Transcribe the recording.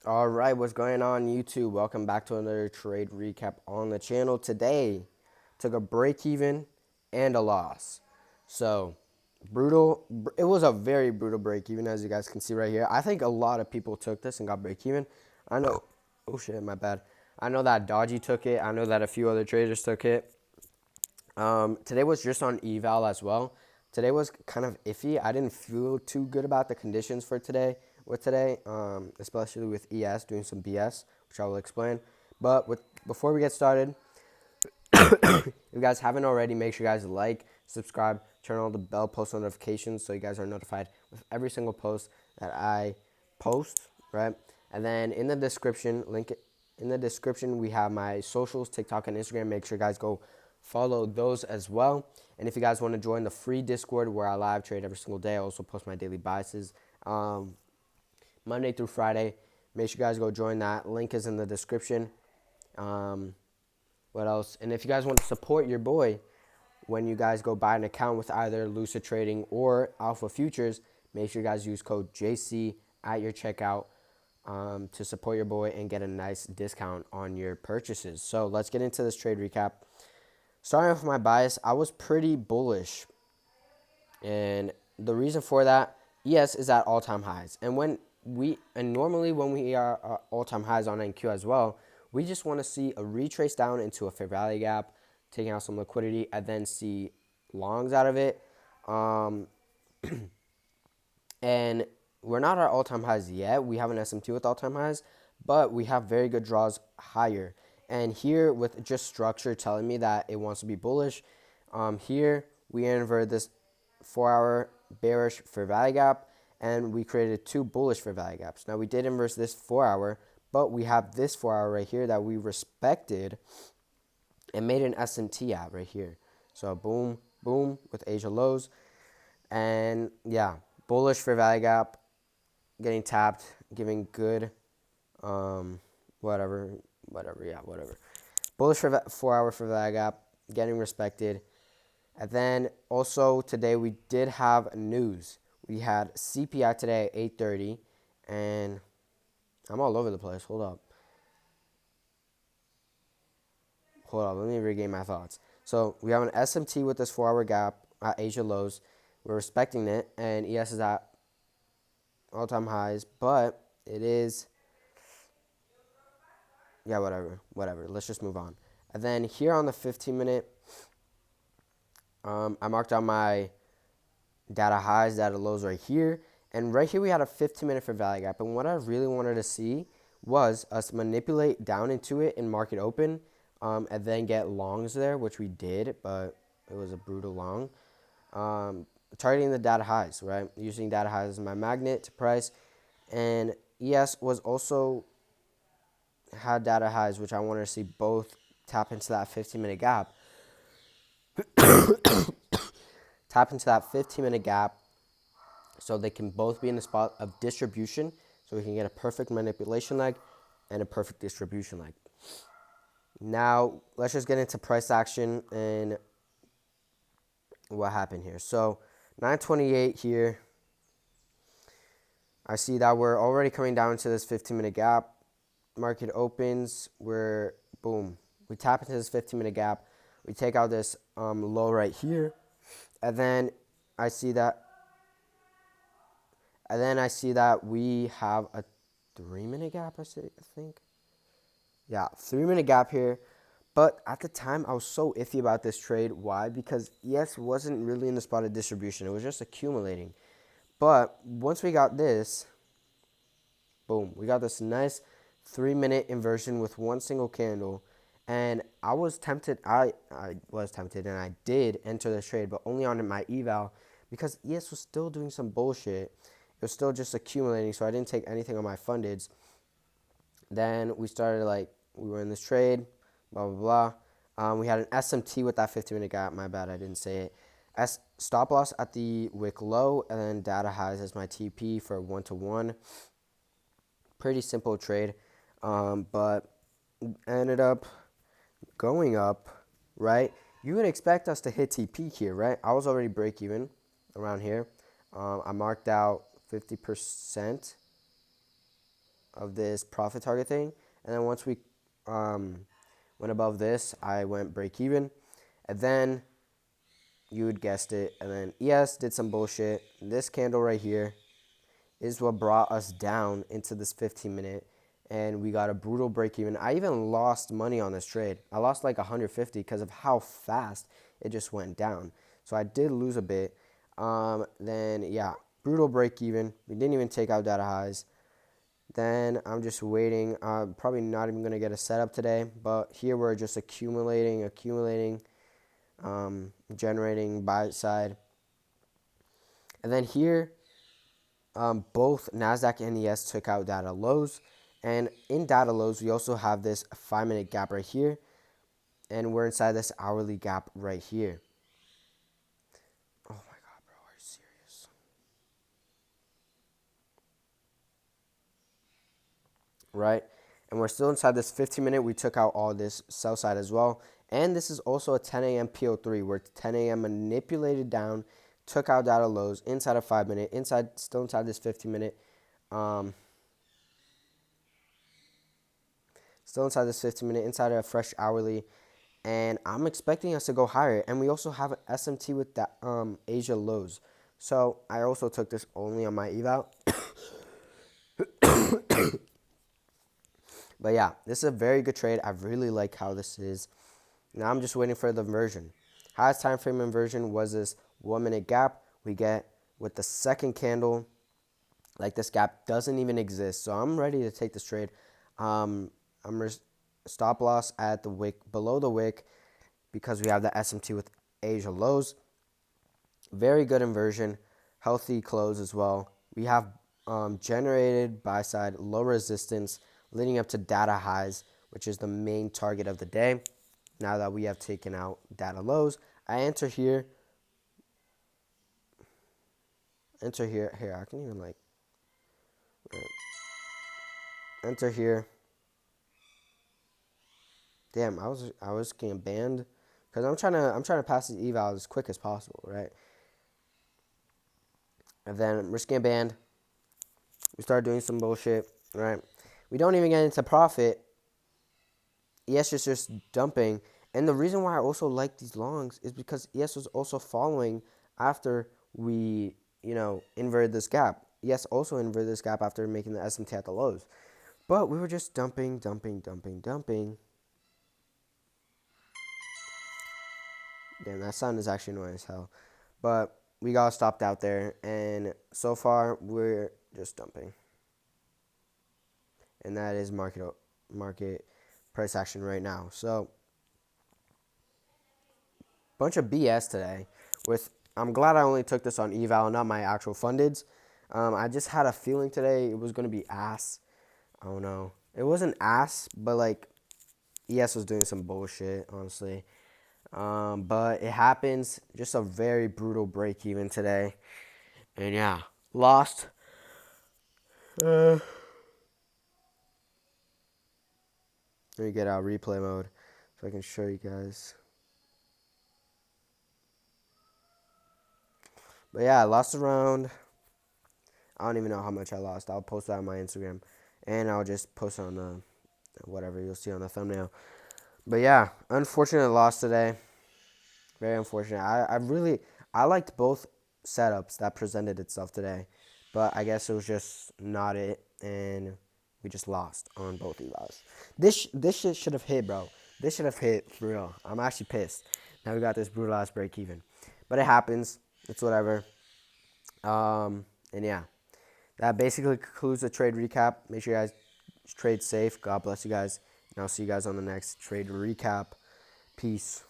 All right, what's going on, YouTube? Welcome back to another trade recap on the channel. Today, took a break even and a loss. So, brutal. It was a very brutal break even, as you guys can see right here. I think a lot of people took this and got break even. I know. Oh shit, my bad. I know that Dodgy took it. I know that a few other traders took it. Today was just on Eval as well. Today was kind of iffy. I didn't feel too good about the conditions for today. Especially with ES doing some BS, which I will explain. But before we get started, if you guys haven't already, make sure you guys like, subscribe, turn on the bell, post notifications so you guys are notified with every single post that I post, right? And then in the description, in the description, we have my socials, TikTok and Instagram. Make sure you guys go follow those as well. And if you guys want to join the free Discord where I live trade every single day, I also post my daily biases Monday through Friday. Make sure you guys go join that. Link is in the description. What else? And if you guys want to support your boy when you guys go buy an account with either Lucid Trading or Alpha Futures, make sure you guys use code JC at your checkout to support your boy and get a nice discount on your purchases. So let's get into this trade recap. Starting off with my bias, I was pretty bullish. And the reason for that, ES is at all-time highs. And normally when we are at all-time highs on NQ as well, we just want to see a retrace down into a fair value gap, taking out some liquidity, and then see longs out of it. And we're not at all-time highs yet. We have an SMT with all-time highs, but we have very good draws higher. And here, with just structure telling me that it wants to be bullish, here we inverted this 4-hour bearish fair value gap, and we created two bullish fair value gaps. Now, we did inverse this 4-hour, but we have this 4-hour right here that we respected and made an SMT at right here. So boom, boom with Asia lows. And yeah, bullish fair value gap, getting tapped, giving good, whatever. Bullish for 4-hour fair value gap, getting respected. And then also today we did have news. We had CPI today at 8:30, and I'm all over the place. Hold up, let me regain my thoughts. So we have an SMT with this 4-hour gap at Asia lows. We're respecting it, and ES is at all-time highs, but it is, yeah, whatever. Let's just move on. And then here on the 15-minute, I marked out my data highs, data lows right here. And right here we had a 15-minute fair value gap. And what I really wanted to see was us manipulate down into it and market open, and then get longs there, which we did, but it was a brutal long. Targeting the data highs, right? Using data highs as my magnet to price. And ES was also had data highs, which I wanted to see both tap into that 15-minute gap. Tap into that 15-minute gap so they can both be in the spot of distribution, so we can get a perfect manipulation leg and a perfect distribution leg. Now, let's just get into price action and what happened here. So, 928 here. I see that we're already coming down into this 15-minute gap. Market opens. Boom. We tap into this 15-minute gap. We take out this low right here. And then I see that we have a 3-minute gap, I think. Yeah, 3-minute gap here. But at the time, I was so iffy about this trade. Why? Because ES wasn't really in the spot of distribution. It was just accumulating. But once we got this, boom, we got this nice 3-minute inversion with one single candle. And I was tempted, I was tempted, and I did enter this trade, but only on my eval because ES was still doing some bullshit. It was still just accumulating, so I didn't take anything on my fundeds. Then we were in this trade, blah, blah, blah. We had an SMT with that 15-minute gap. My bad, I didn't say it. Stop loss at the wick low, and then data highs as my TP for 1-to-1. Pretty simple trade, but ended up going up, right? You would expect us to hit TP here, right? I was already break even around here. I marked out 50% of this profit target thing. And then once we went above this, I went break even. And then you had guessed it. And then ES did some bullshit. This candle right here is what brought us down into this 15-minute. And we got a brutal break even. I even lost money on this trade. I lost like 150 because of how fast it just went down. So I did lose a bit. Then, yeah, brutal break even. We didn't even take out data highs. Then I'm just waiting. Probably not even going to get a setup today. But here we're just accumulating, generating buy side. And then here, both NASDAQ and ES took out data lows. And in data lows, we also have this 5-minute gap right here. And we're inside this hourly gap right here. Oh my God, bro, are you serious? Right? And we're still inside this 15-minute. We took out all this sell side as well. And this is also a 10 a.m. PO3 where 10 a.m. manipulated down, took out data lows inside a 5-minute, still inside this 15-minute. Still inside this 15-minute, inside a fresh hourly. And I'm expecting us to go higher. And we also have an SMT with that Asia lows. So I also took this only on my eval. But yeah, this is a very good trade. I really like how this is. Now I'm just waiting for the inversion. Highest time frame inversion was this 1-minute gap. We get with the second candle, like this gap doesn't even exist. So I'm ready to take this trade. I'm stop loss at the wick, below the wick, because we have the SMT with Asia lows. Very good inversion, healthy close as well. We have generated buy side low resistance leading up to data highs, which is the main target of the day. Now that we have taken out data lows, I enter here. Here, I can even like enter here. Damn, I was getting banned because I'm trying to pass the eval as quick as possible, right? And then we're getting banned. We start doing some bullshit, right? We don't even get into profit. ES is just dumping. And the reason why I also like these longs is because ES was also following after we, inverted this gap. ES also inverted this gap after making the SMT at the lows. But we were just dumping. Damn, that sound is actually annoying as hell. But we got stopped out there. And so far, we're just dumping. And that is market price action right now. So, bunch of BS today. I'm glad I only took this on eval, not my actual fundeds. I just had a feeling today it was going to be ass. I don't know. It wasn't ass, but like ES was doing some bullshit, honestly. But it happens. Just a very brutal break even today. And yeah, lost. Let me get out replay mode so I can show you guys. But yeah, I lost a round. I don't even know how much I lost. I'll post that on my Instagram. And I'll just post it on the whatever you'll see on the thumbnail. But yeah, unfortunate loss today. Very unfortunate. I liked both setups that presented itself today. But I guess it was just not it. And we just lost on both evals. This shit should have hit, bro. This should have hit for real. I'm actually pissed. Now we got this brutal ass break even. But it happens. It's whatever. And yeah. That basically concludes the trade recap. Make sure you guys trade safe. God bless you guys. And I'll see you guys on the next trade recap. Peace.